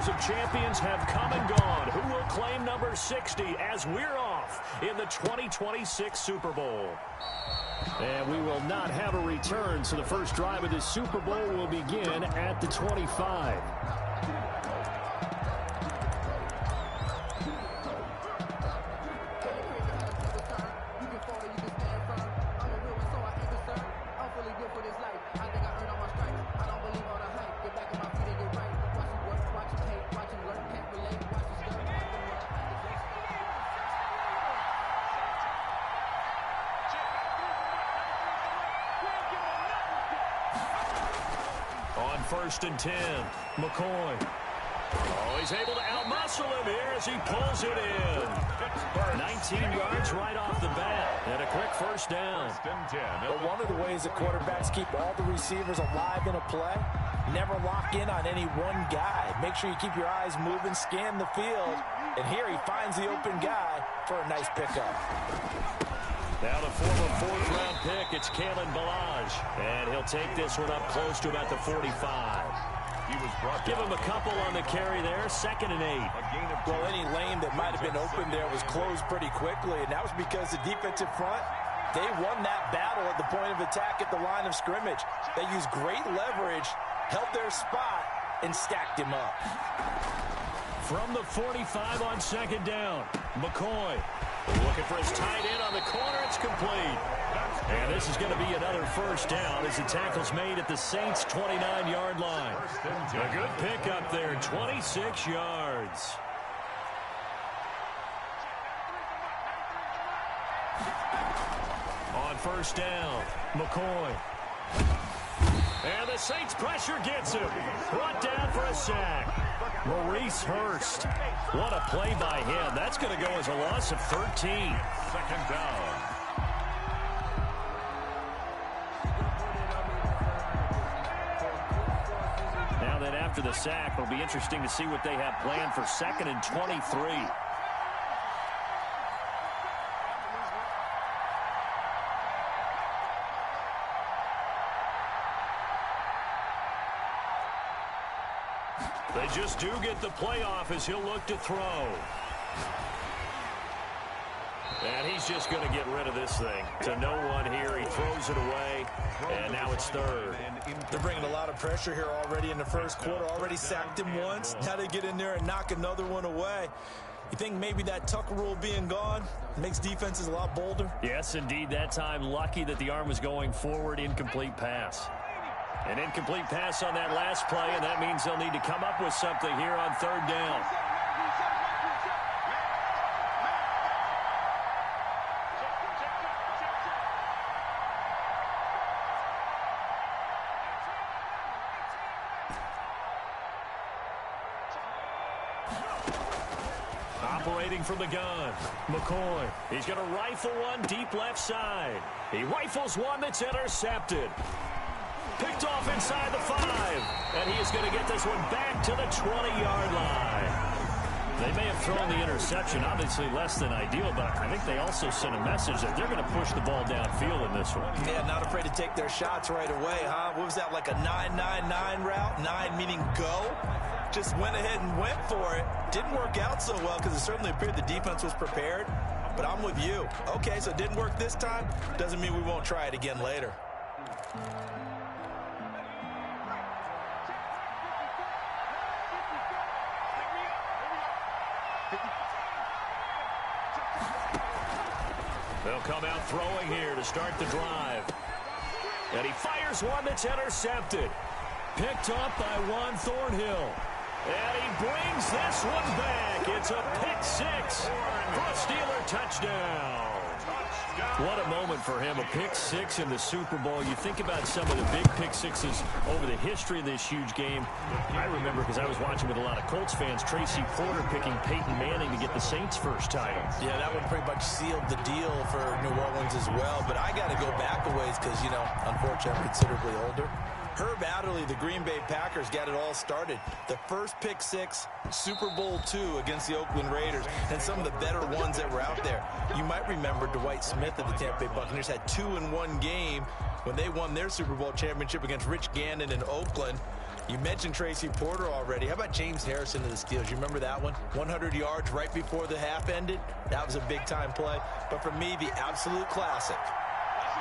Rows of champions have come and gone. Who will claim number 60 as we're off in the 2026 Super Bowl? And we will not have a return, so the first drive of this Super Bowl will begin at the 25. First and 10, McCoy. Oh, he's able to outmuscle him here as he pulls it in. 19 yards right off the bat, and a quick first down. But one of the ways that quarterbacks keep all the receivers alive in a play, never lock in on any one guy. Make sure you keep your eyes moving, scan the field, and here he finds the open guy for a nice pickup. Now the former fourth-round pick, it's Kalen Ballage. And he'll take this one up close to about the 45. Give him a couple on the carry there, 2nd and 8. Well, any lane that might have been open there was closed pretty quickly, and that was because the defensive front, they won that battle at the point of attack at the line of scrimmage. They used great leverage, held their spot, and stacked him up. From the 45 on 2nd down, McCoy. Looking for his tight end on the corner. It's complete. And this is going to be another first down as the tackle's made at the Saints' 29-yard line. A good pickup there, 26 yards. On first down, McCoy. And the Saints pressure gets him. Brought down for a sack. Maurice Hurst. What a play by him. That's going to go as a loss of 13. 2nd down. Now then, after the sack, it'll be interesting to see what they have planned for 2nd and 23. They just do get the playoff as he'll look to throw. And he's just going to get rid of this thing. To no one here. He throws it away. And now it's 3rd. They're bringing a lot of pressure here already in the first quarter. Already sacked him once. Now they get in there and knock another one away. You think maybe that Tucker rule being gone makes defenses a lot bolder? Yes, indeed. That time, lucky that the arm was going forward. Incomplete pass. An incomplete pass on that last play, and that means they'll need to come up with something here on 3rd down. Operating from the gun, McCoy. He's going to rifle one deep left side. He rifles one that's intercepted. Picked off inside the 5, and he is going to get this one back to the 20-yard line. They may have thrown the interception, obviously less than ideal, but I think they also sent a message that they're going to push the ball downfield in this one. Yeah, not afraid to take their shots right away, huh? What was that, like a 9-9-9 route? 9 meaning go? Just went ahead and went for it. Didn't work out so well because it certainly appeared the defense was prepared, but I'm with you. Okay, so it didn't work this time. Doesn't mean we won't try it again later. They'll come out throwing here to start the drive. And he fires one that's intercepted. Picked up by Juan Thornhill. And he brings this one back. It's a pick 6 for a Steeler touchdown. What a moment for him, a pick 6 in the Super Bowl. You think about some of the big pick 6s over the history of this huge game. I remember, because I was watching with a lot of Colts fans, Tracy Porter picking Peyton Manning to get the Saints' first title. Yeah, that one pretty much sealed the deal for New Orleans as well. But I got to go back a ways because, you know, unfortunately, I'm considerably older. Herb Adderley, the Green Bay Packers, got it all started. The first pick 6, Super Bowl II against the Oakland Raiders, and some of the better ones that were out there. You might remember Dwight Smith of the Tampa Bay Buccaneers had 2 in one game when they won their Super Bowl championship against Rich Gannon in Oakland. You mentioned Tracy Porter already. How about James Harrison to the Steelers? You remember that one? 100 yards right before the half ended. That was a big-time play. But for me, the absolute classic,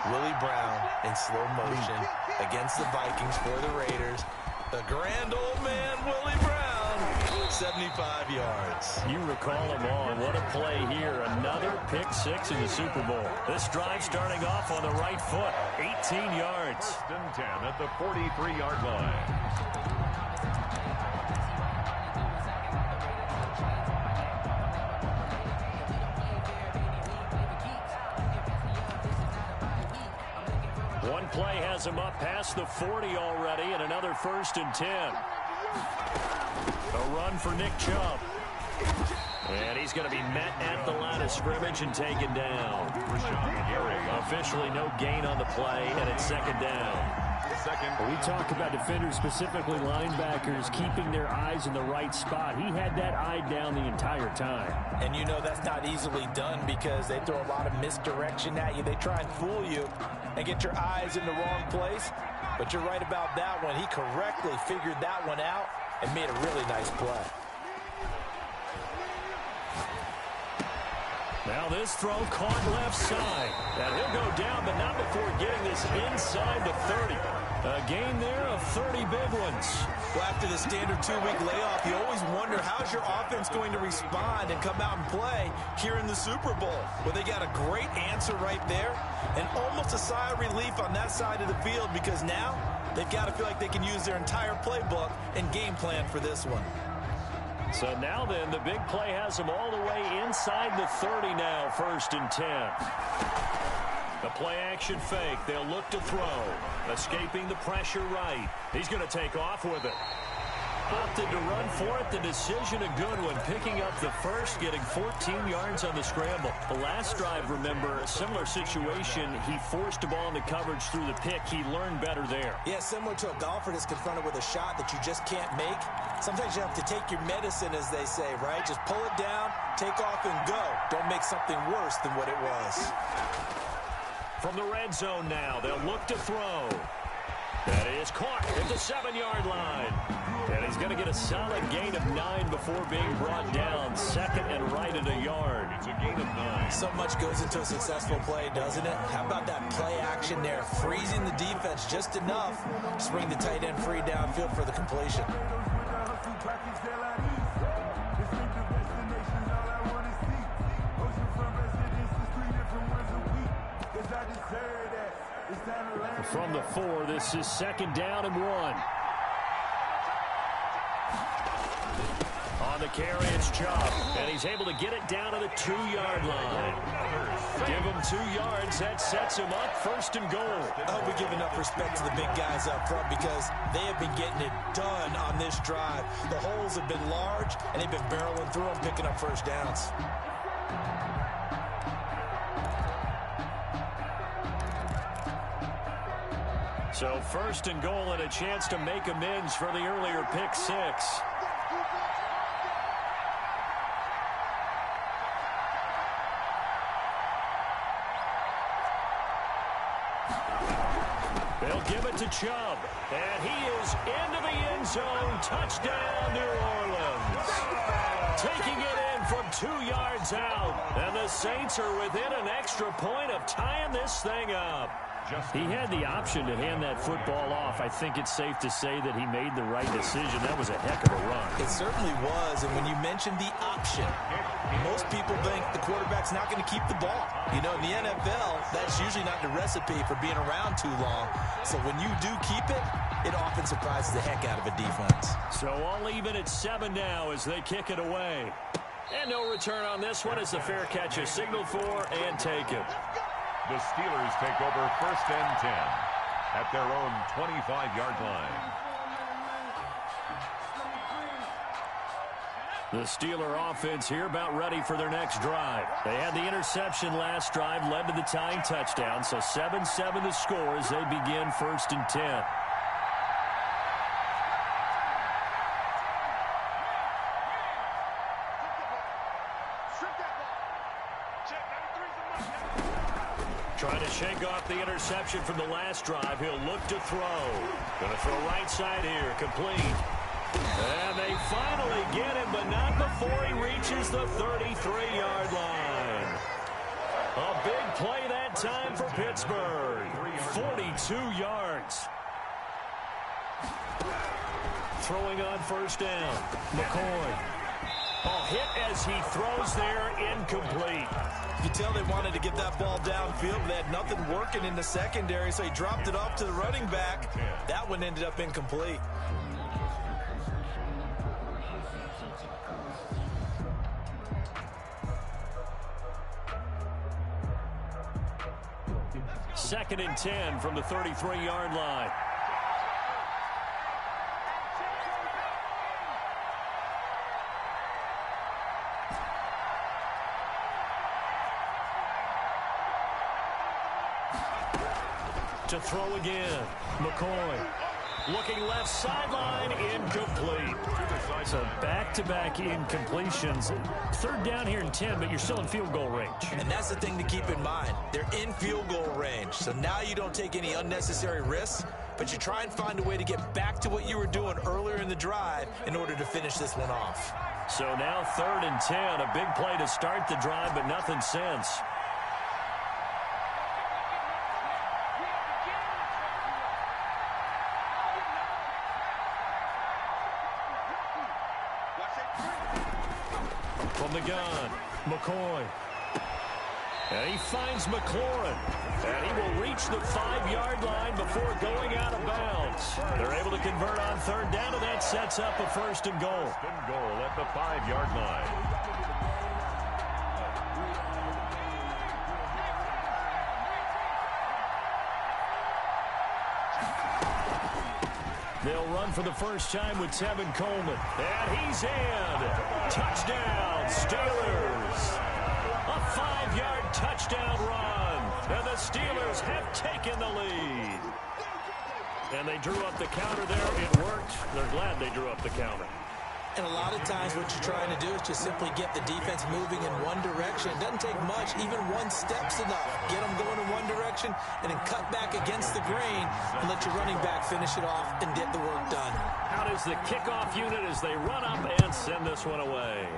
Willie Brown in slow motion against the Vikings for the Raiders. The grand old man, Willie Brown, 75 yards. You recall them all. What a play here. Another pick six in the Super Bowl. This drive starting off on the right foot. 18 yards. First and 10 at the 43-yard line. One play has him up past the 40 already, and another first and 10. A run for Nick Chubb. And he's going to be met at the line of scrimmage and taken down. Officially no gain on the play, and it's second down. We talk about defenders, specifically linebackers, keeping their eyes in the right spot. He had that eye down the entire time. And you know that's not easily done because they throw a lot of misdirection at you. They try and fool you and get your eyes in the wrong place. But you're right about that one. He correctly figured that one out and made a really nice play. Now this throw caught left side. And he'll go down, but not before getting this inside the 30. A gain there of 30 big ones. Well, after the standard two-week layoff, you always wonder how's your offense going to respond and come out and play here in the Super Bowl. Well, they got a great answer right there and almost a sigh of relief on that side of the field because now they've got to feel like they can use their entire playbook and game plan for this one. So now then, the big play has them all the way inside the 30 now, first and 10. The play action fake. They'll look to throw. Escaping the pressure right. He's going to take off with it. Opted to run for it. The decision a good one. Picking up the first, getting 14 yards on the scramble. The last drive, remember, a similar situation. He forced a ball into coverage through the pick. He learned better there. Yeah, similar to a golfer that's confronted with a shot that you just can't make. Sometimes you have to take your medicine, as they say, right? Just pull it down, take off, and go. Don't make something worse than what it was. From the red zone now, they'll look to throw. That is caught at the 7-yard line. And he's going to get a solid gain of 9 before being brought down. Second and right at a yard. It's a gain of 9. So much goes into a successful play, doesn't it? How about that play action there? Freezing the defense just enough to bring the tight end free downfield for the completion. From the 4, this is second down and 1. On the carry, it's Chubb, and he's able to get it down to the 2-yard line. Give him 2 yards. That sets him up first and goal. I hope we give enough respect to the big guys up front because they have been getting it done on this drive. The holes have been large, and they've been barreling through them, picking up first downs. So first and goal and a chance to make amends for the earlier pick 6. They'll give it to Chubb, and he is into the end zone. Touchdown, New Orleans. Taking it in from 2 yards out, and the Saints are within an extra point of tying this thing up. He had the option to hand that football off. I think it's safe to say that he made the right decision. That was a heck of a run. It certainly was, and when you mentioned the option, most people think the quarterback's not going to keep the ball. You know, in the NFL, that's usually not the recipe for being around too long. So when you do keep it, it often surprises the heck out of a defense. So all even at 7 now as they kick it away. And no return on this one as the fair catch is signaled for and taken. The Steelers take over first and 10 at their own 25-yard line. The Steeler offense here about ready for their next drive. They had the interception last drive, led to the tying touchdown, so 7-7 the score as they begin first and 10. Trying to shake off the interception from the last drive. He'll look to throw. Going to throw right side here. Complete. And they finally get him, but not before he reaches the 33-yard line. A big play that time for Pittsburgh. 42 yards. Throwing on first down. McCoy. Oh, hit as he throws there, incomplete. You tell they wanted to get that ball downfield. They had nothing working in the secondary, so he dropped it off to the running back. That one ended up incomplete. Second and 10 from the 33-yard line. To throw again. McCoy. Looking left sideline, incomplete. So back-to-back incompletions. Third down here in 10, but you're still in field goal range. And that's the thing to keep in mind. They're in field goal range. So now you don't take any unnecessary risks, but you try and find a way to get back to what you were doing earlier in the drive in order to finish this one off. So now third and 10, a big play to start the drive, but nothing since. From the gun, McCoy. And he finds McLaurin. And he will reach the 5-yard line before going out of bounds. They're able to convert on third down, and that sets up a first and goal. First and goal at the 5-yard line. They'll run for the first time with Tevin Coleman. And he's in. Touchdown, Steelers. A 5-yard touchdown run. And the Steelers have taken the lead. And they drew up the counter there. It worked. They're glad they drew up the counter. And a lot of times what you're trying to do is just simply get the defense moving in one direction. It doesn't take much. Even one step's enough. Get them going in one direction and then cut back against the grain and let your running back finish it off and get the work done. Out is the kickoff unit as they run up and send this one away.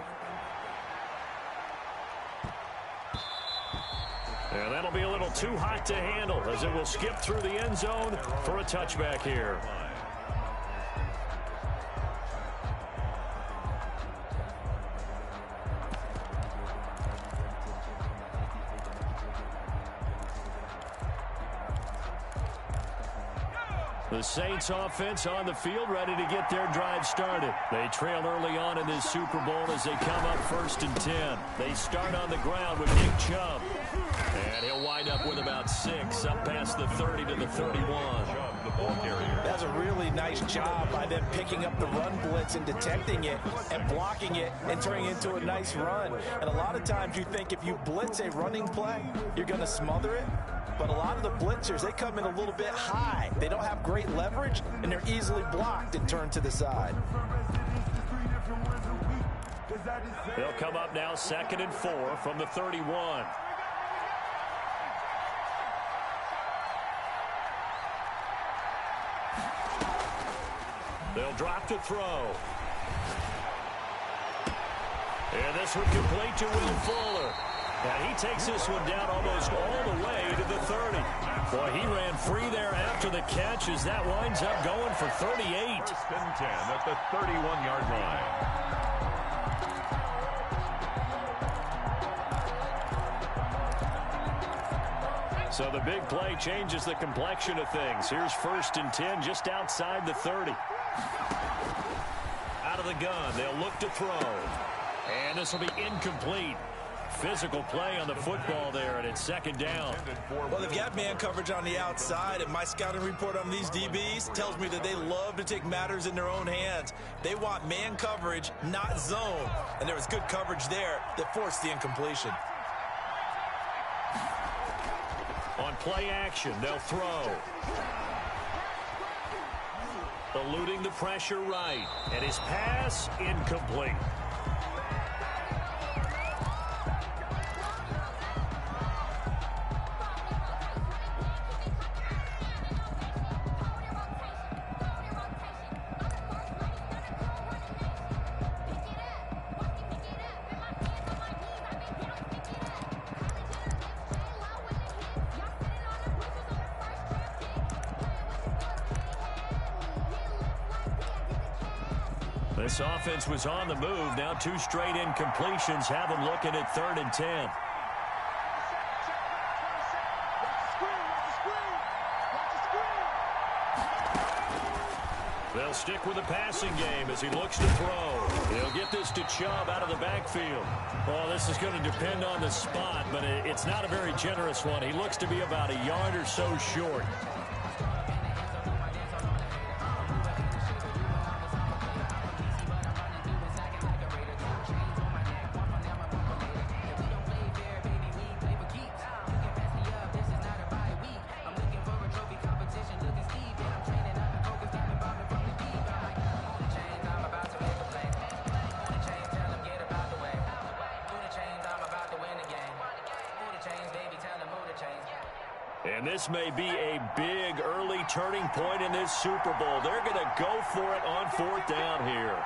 And that'll be a little too hot to handle as it will skip through the end zone for a touchback here. The Saints offense on the field, ready to get their drive started. They trail early on in this Super Bowl as they come up first and 10. They start on the ground with Nick Chubb. And he'll wind up with about 6, up past the 30 to the 31. That's a really nice job by them picking up the run blitz and detecting it and blocking it and turning it into a nice run. And a lot of times you think if you blitz a running play, you're going to smother it. But a lot of the blitzers, they come in a little bit high. They don't have great leverage, and they're easily blocked and turned to the side. They'll come up now 2nd and 4 from the 31. They'll drop to throw. And this one complete to Will Fuller. And he takes this one down almost all the way to the 30. Boy, he ran free there after the catch as that winds up going for 38. First and 10 at the 31-yard line. So the big play changes the complexion of things. Here's 1st and 10 just outside the 30. Out of the gun, they'll look to throw. And this will be incomplete. Physical play on the football there, and it's 2nd down. Well, they've got man coverage on the outside, and my scouting report on these DBs tells me that they love to take matters in their own hands. They want man coverage, not zone. And there was good coverage there that forced the incompletion. On play action, they'll throw. Eluding the pressure right, and his pass incomplete. This offense was on the move. Now 2 straight incompletions have them looking at 3rd and 10. They'll stick with the passing game as he looks to throw. He'll get this to Chubb out of the backfield. Well, this is going to depend on the spot, but it's not a very generous one. He looks to be about a yard or so short. And this may be a big early turning point in this Super Bowl. They're going to go for it on 4th down here.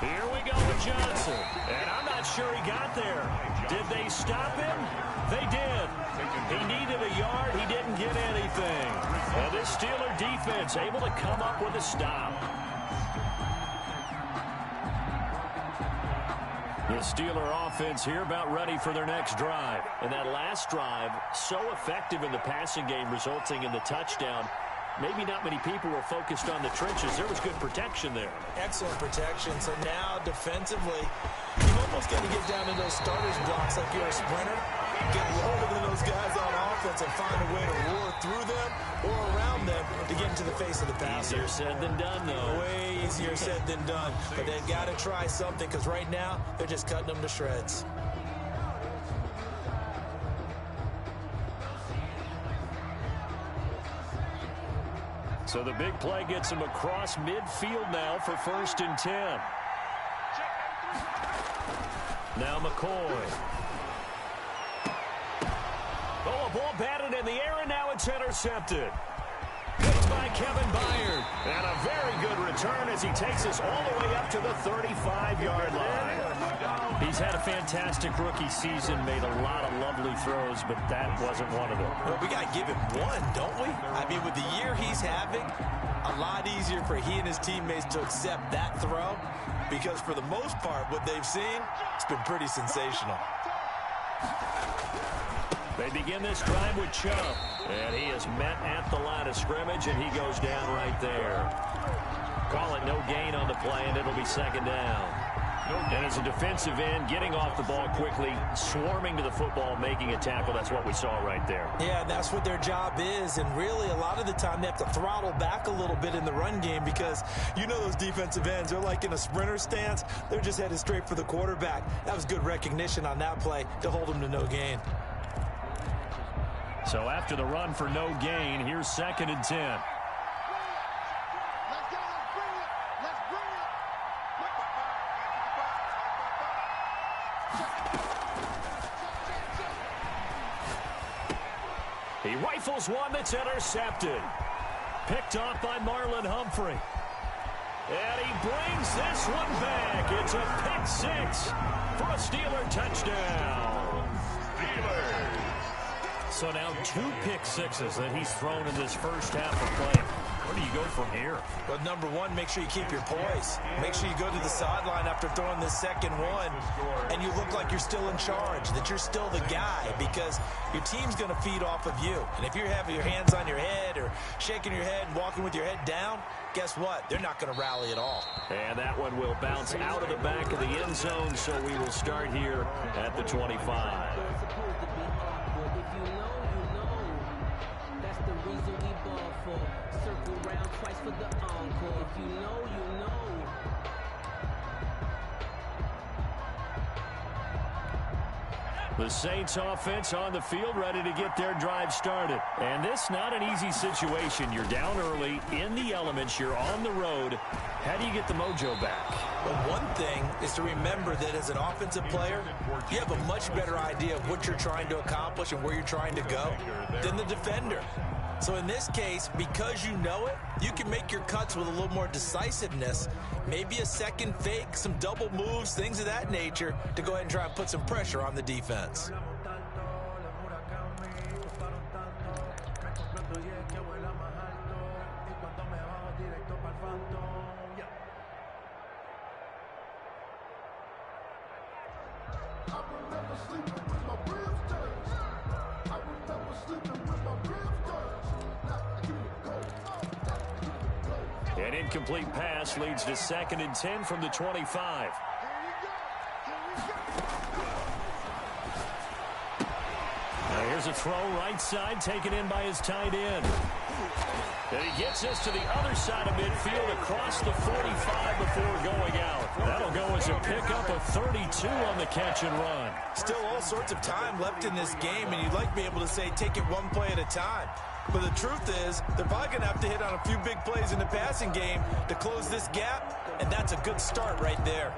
Here we go with Johnson. And I'm not sure he got there. Did they stop him? They did. He needed a yard. He didn't get anything. And this Steeler defense able to come up with a stop. The Steeler offense here about ready for their next drive. And that last drive, so effective in the passing game, resulting in the touchdown. Maybe not many people were focused on the trenches. There was good protection there. Excellent protection. So now defensively, you've almost got to get down to those starters blocks like you're a sprinter. Get lower than those guys on offense and find a way to roar through them or around them to get into the face of the passer. Easier said than done, though. Way easier said than done. But they've got to try something because right now they're just cutting them to shreds. So the big play gets him across midfield now for 1st and 10. Now McCoy. Oh, a ball batted in the air, and now it's intercepted. Picked by Kevin Byard. And a very good return as he takes us all the way up to the 35-yard line. He's had a fantastic rookie season, made a lot of lovely throws, but that wasn't one of them. Well, we got to give him one, don't we? I mean, with the year he's having, a lot easier for he and his teammates to accept that throw because for the most part, what they've seen, it's been pretty sensational. They begin this drive with Chubb, and he is met at the line of scrimmage, and he goes down right there. Call it no gain on the play, and it'll be 2nd down. And as a defensive end, getting off the ball quickly, swarming to the football, making a tackle, that's what we saw right there. Yeah, that's what their job is, and really a lot of the time they have to throttle back a little bit in the run game because you know those defensive ends, they're like in a sprinter stance. They're just headed straight for the quarterback. That was good recognition on that play to hold them to no gain. So after the run for no gain, here's 2nd and 10. He rifles one that's intercepted. Picked off by Marlon Humphrey. And he brings this one back. It's a pick 6 for a Steeler touchdown. Steelers. So now 2 pick sixes that he's thrown in this first half of play. Where do you go from here? Well, number one, make sure you keep your poise. Make sure you go to the sideline after throwing this second one, and you look like you're still in charge, that you're still the guy, because your team's going to feed off of you. And if you're having your hands on your head or shaking your head and walking with your head down, guess what? They're not going to rally at all. And that one will bounce out of the back of the end zone, so we will start here at the 25. The Saints offense on the field, ready to get their drive started. And this not an easy situation. You're down early, in the elements, you're on the road. How do you get the mojo back? Well, one thing is to remember that as an offensive player, you have a much better idea of what you're trying to accomplish and where you're trying to go than the defender. So in this case, because you know it, you can make your cuts with a little more decisiveness, maybe a second fake, some double moves, things of that nature, to go ahead and try and put some pressure on the defense. An incomplete pass leads to 2nd and 10 from the 25. Now here's a throw right side taken in by his tight end. And he gets this to the other side of midfield across the 45 before going out. That'll go as a pickup of 32 on the catch and run. Still all sorts of time left in this game, and you'd like to be able to say take it one play at a time. But the truth is, they're probably going to have to hit on a few big plays in the passing game to close this gap, and that's a good start right there.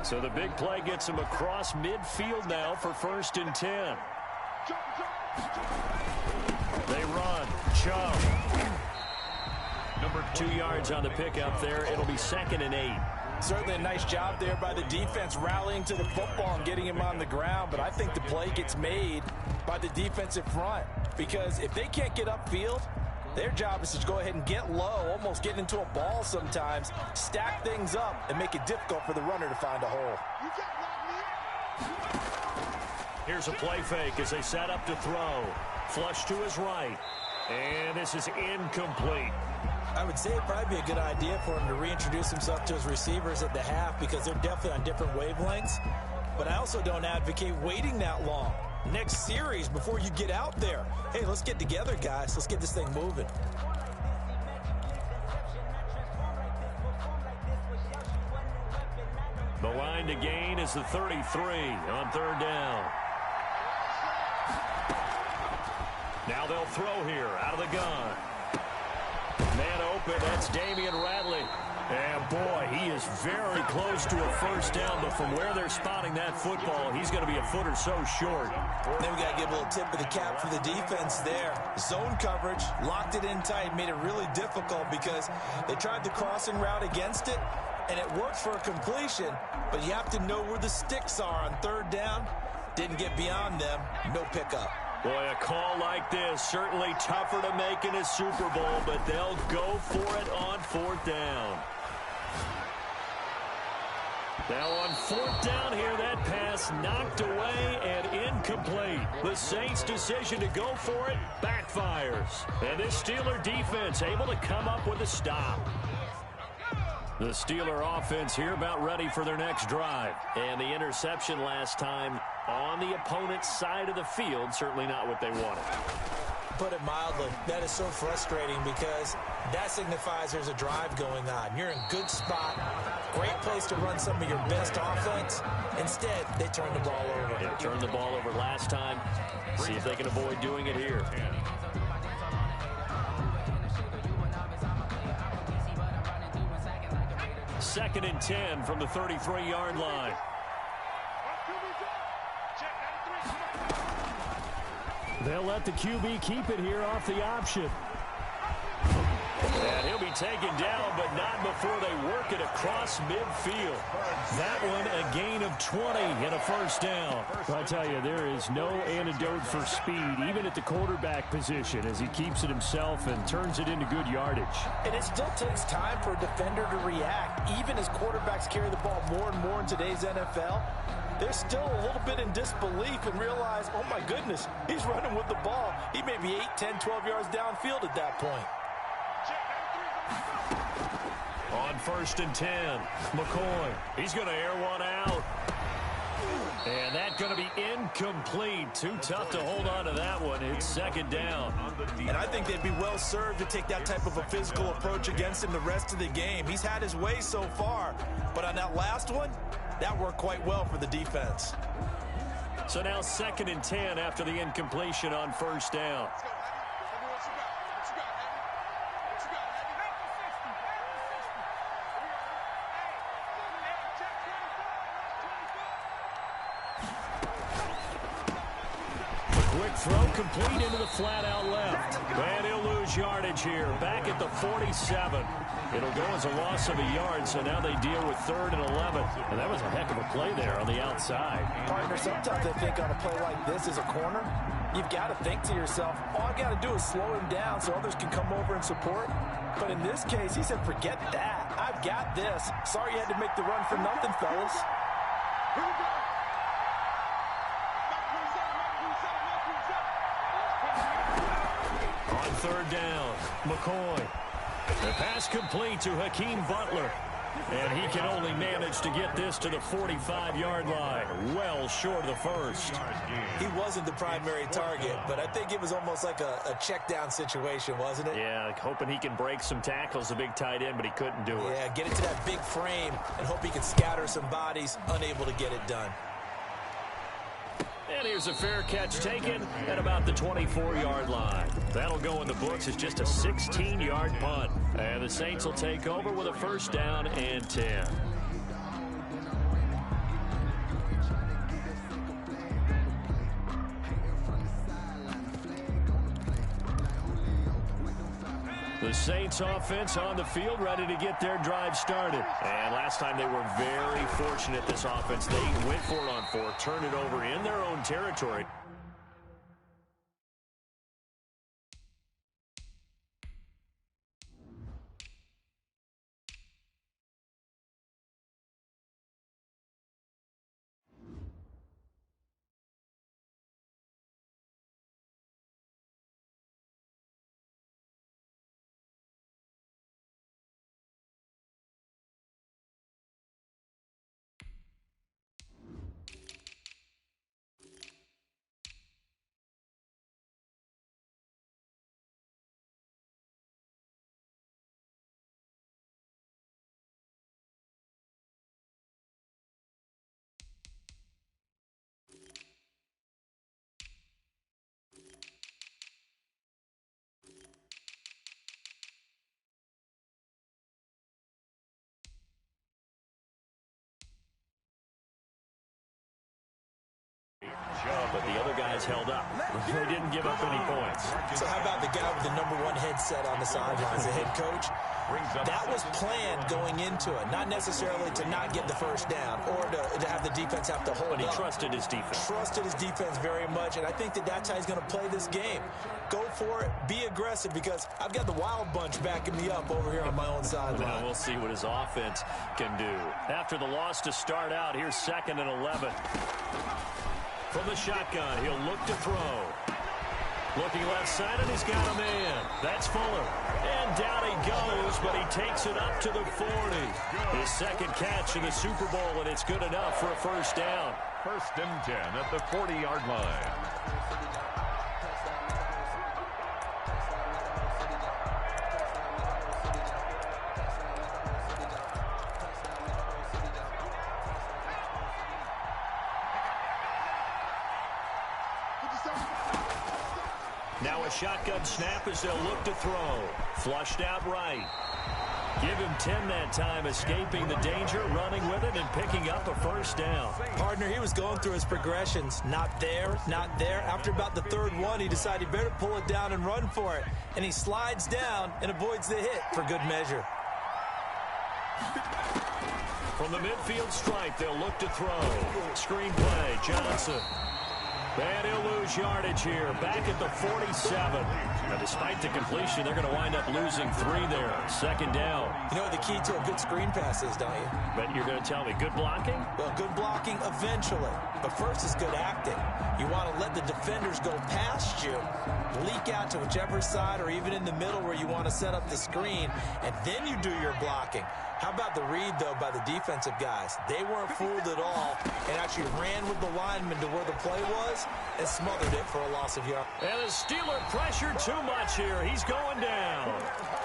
So the big play gets him across midfield now for 1st and 10. They run. Chubb. 2 yards on the pickup there. It'll be 2nd and 8. Certainly a nice job there by the defense rallying to the football and getting him on the ground. But I think the play gets made by the defensive front, because if they can't get upfield, their job is to go ahead and get low, almost get into a ball sometimes, stack things up, and make it difficult for the runner to find a hole. Here's a play fake as they set up to throw. Flush to his right. And this is incomplete. I would say it'd probably be a good idea for him to reintroduce himself to his receivers at the half, because they're definitely on different wavelengths. But I also don't advocate waiting that long. Next series before you get out there. Hey, let's get together, guys. Let's get this thing moving. The line to gain is the 33 on 3rd down. Now they'll throw here out of the gun. Man open, that's Damian Ratley. And boy, he is very close to a 1st down, but from where they're spotting that football, he's going to be a foot or so short. Then we got to give a little tip of the cap for the defense there. Zone coverage, locked it in tight, made it really difficult because they tried the crossing route against it, and it worked for a completion, but you have to know where the sticks are on 3rd down. Didn't get beyond them, no pickup. Boy, a call like this, certainly tougher to make in a Super Bowl, but they'll go for it on 4th down. Now on 4th down here, that pass knocked away and incomplete. The Saints' decision to go for it backfires. And this Steeler defense able to come up with a stop. The Steeler offense here about ready for their next drive. And the interception last time on the opponent's side of the field, certainly not what they wanted. Put it mildly, that is so frustrating because that signifies there's a drive going on. You're in good spot, great place to run some of your best offense. Instead, they turn the ball over. They turned the ball over last time. See if they can avoid doing it here. 2nd and 10 from the 33-yard line. They'll let the QB keep it here off the option. And he'll be taken down, but not before they work it across midfield. That one a gain of 20 and a 1st down. I tell you, there is no antidote for speed, even at the quarterback position, as he keeps it himself and turns it into good yardage. And it still takes time for a defender to react. Even as quarterbacks carry the ball more and more in today's NFL, they're still a little bit in disbelief and realize, oh my goodness, he's running with the ball. He may be 8, 10, 12 yards downfield at that point. On 1st and 10, McCoy. He's going to air one out. And that's going to be incomplete. Too tough to hold on to that one. It's 2nd down. And I think they'd be well served to take that type of a physical approach against him the rest of the game. He's had his way so far. But on that last one, that worked quite well for the defense. So now 2nd and 10 after the incompletion on 1st down. Throw complete into the flat out left. And he'll lose yardage here. Back at the 47. It'll go as a loss of a yard, so now they deal with 3rd and 11. And that was a heck of a play there on the outside. Partner, sometimes I think on a play like this as a corner, You've got to think to yourself, all I got to do is slow him down so others can come over and support. But in this case, he said, forget that. I've got this. Sorry you had to make the run for nothing, fellas. On third down, McCoy. The pass complete to Hakeem Butler. And he can only manage to get this to the 45-yard line. Well short of the first. He wasn't the primary target, but I think it was almost like a check down situation, wasn't it? Yeah, hoping he can break some tackles, the big tight end, but he couldn't do it. Yeah, get it to that big frame and hope he can scatter some bodies, unable to get it done. And here's a fair catch taken at about the 24-yard line. That'll go in the books as just a 16-yard punt. And the Saints will take over with a first down and 10. The Saints offense on the field, ready to get their drive started. And last time they were very fortunate, this offense. They went for it on fourth, turned it over in their own territory. But the other guys held up. They didn't give up any points. So how about the guy with the #1 headset on the sidelines, the head coach? That was planned going into it, not necessarily to not get the first down or to have the defense have to hold up. But he trusted his defense. Trusted his defense very much, and I think that's how he's going to play this game. Go for it, be aggressive, because I've got the wild bunch backing me up over here on my own sideline. Now we'll see what his offense can do. After the loss to start out, here's 2nd and 11. From the shotgun, he'll look to throw. Looking left side, and he's got a man. That's Fuller. And down he goes, but he takes it up to the 40. His second catch in the Super Bowl, and it's good enough for a first down. 1st and 10 at the 40-yard line. Now a shotgun snap as they'll look to throw. Flushed out right. Give him 10 that time, escaping the danger, running with it, and picking up a first down. Partner, he was going through his progressions. Not there, not there. After about the 3rd one, he decided he better pull it down and run for it. And he slides down and avoids the hit for good measure. From the midfield stripe, they'll look to throw. Screen play, Johnson. And he'll lose yardage here, back at the 47. Now, despite the completion, they're going to wind up losing 3 there. 2nd down. You know what the key to a good screen pass is, don't you? But you're going to tell me, good blocking? Well, good blocking eventually. But first is good acting. You want to let the defenders go past you, leak out to whichever side or even in the middle where you want to set up the screen, and then you do your blocking. How about the read, though, by the defensive guys? They weren't fooled at all and actually ran with the lineman to where the play was and smothered it for a loss of yard. And the Steeler pressure too much here. He's going down.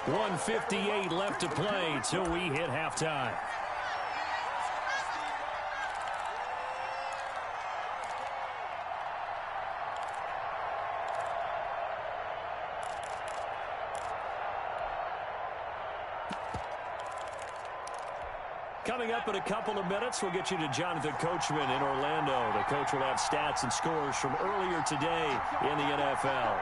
1:58 left to play till we hit halftime. Coming up in a couple of minutes, we'll get you to Jonathan Coachman in Orlando. The coach will have stats and scores from earlier today in the NFL.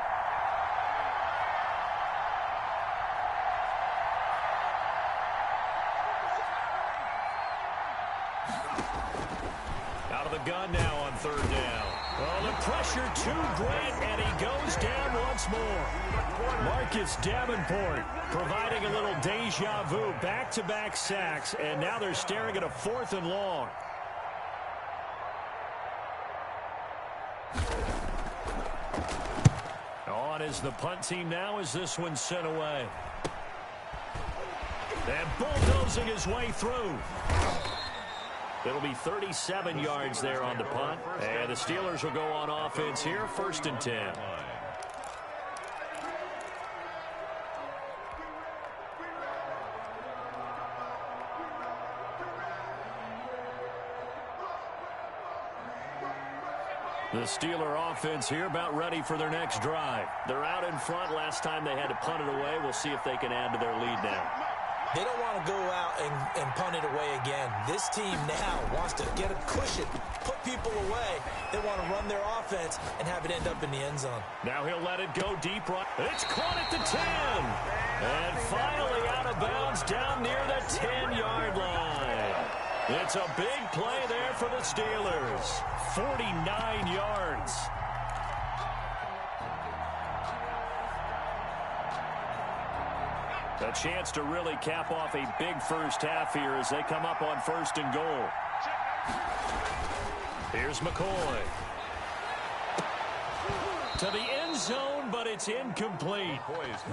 Out of the shotgun now on third down. Oh, the pressure too great, and he goes down once more. Marcus Davenport providing a little deja vu, back-to-back sacks, and now they're staring at a 4th and long. On is the punt team now as this one's sent away. And bulldozing his way through. It'll be 37 yards there on the punt. And the Steelers will go on offense here, 1st and 10. The Steeler offense here about ready for their next drive. They're out in front. Last time they had to punt it away. We'll see if they can add to their lead now. They don't want to go out and punt it away again. This team now wants to get a cushion, put people away. They want to run their offense and have it end up in the end zone. Now he'll let it go deep right. It's caught at the 10. And finally out of bounds down near the 10-yard line. It's a big play there for the Steelers. 49 yards. A chance to really cap off a big first half here as they come up on 1st and goal. Here's McCoy. To the end zone, but it's incomplete.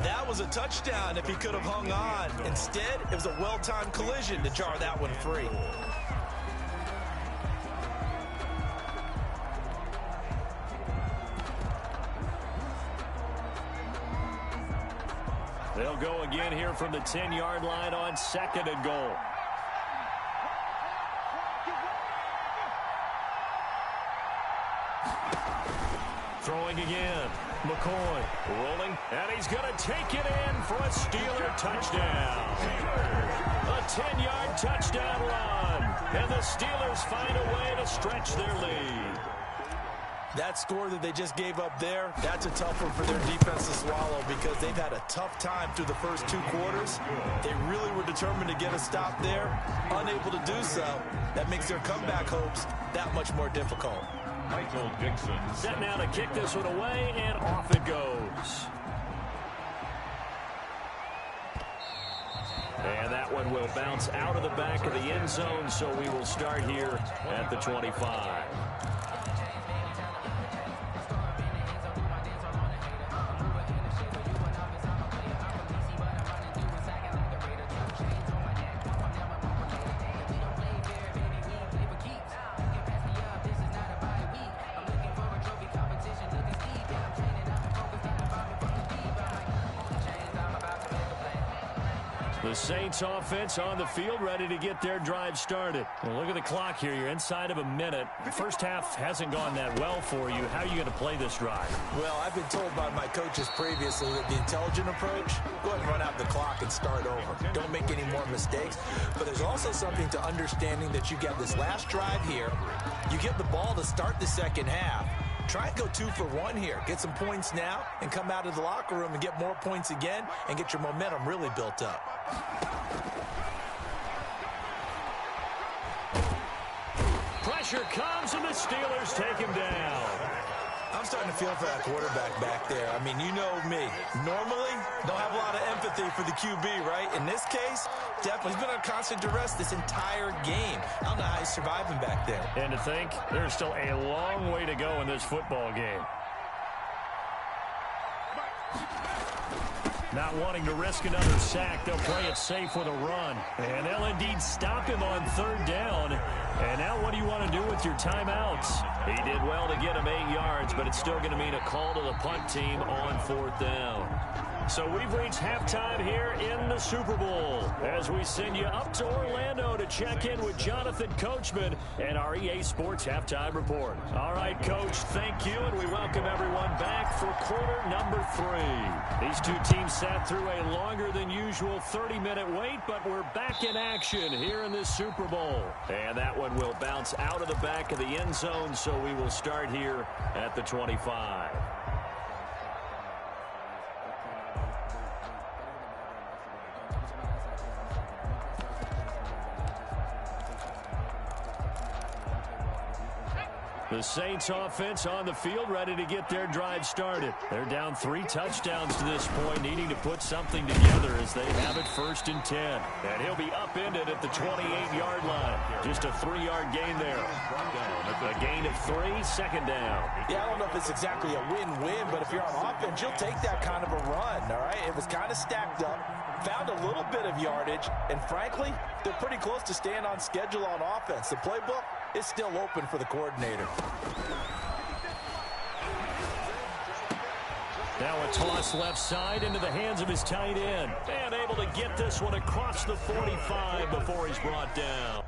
That was a touchdown if he could have hung on. Instead, it was a well-timed collision to jar that one free. They'll go again here from the 10-yard line on 2nd and goal. Throwing again. McCoy rolling, and he's going to take it in for a Steeler touchdown. A 10-yard touchdown run, and the Steelers find a way to stretch their lead. That score that they just gave up there, that's a tough one for their defense to swallow because they've had a tough time through the first 2 quarters. They really were determined to get a stop there, unable to do so. That makes their comeback hopes that much more difficult. Michael Dixon. Set now to kick this one away, and off it goes. And that one will bounce out of the back of the end zone, so we will start here at the 25. The Saints offense on the field ready to get their drive started. Well, look at the clock here. You're inside of a minute. The first half hasn't gone that well for you. How are you going to play this drive? Well, I've been told by my coaches previously that the intelligent approach, go ahead and run out the clock and start over. Don't make any more mistakes. But there's also something to understanding that you get this last drive here. You get the ball to start the second half. Try and go 2 for 1 here. Get some points now and come out of the locker room and get more points again and get your momentum really built up. Pressure comes and the Steelers take him down. I'm starting to feel for that quarterback back there. I mean, you know me. Normally, don't have a lot of empathy for the QB, right? In this case, definitely he's been on constant duress this entire game. I don't know how he's surviving back there. And to think, there's still a long way to go in this football game. Not wanting to risk another sack, they'll play it safe with a run. And they'll indeed stop him on 3rd down. And now what do you want to do with your timeouts? He did well to get him 8 yards, but it's still going to mean a call to the punt team on 4th down. So we've reached halftime here in the Super Bowl as we send you up to Orlando to check in with Jonathan Coachman and our EA Sports Halftime Report. All right, Coach, thank you, and we welcome everyone back for quarter number 3. These two teams sat through a longer than usual 30-minute wait, but we're back in action here in this Super Bowl. And that one will bounce out of the back of the end zone, so we will start here at the 25. The Saints offense on the field, ready to get their drive started. They're down 3 touchdowns to this point, needing to put something together as they have it 1st and 10. And he'll be upended at the 28-yard line. Just a 3-yard gain there. A gain of 3, 2nd down. Yeah, I don't know if it's exactly a win-win, but if you're on offense, you'll take that kind of a run, all right? It was kind of stacked up, found a little bit of yardage, and frankly, they're pretty close to staying on schedule on offense. The playbook is still open for the coordinator. Now a toss left side into the hands of his tight end. And able to get this one across the 45 before he's brought down.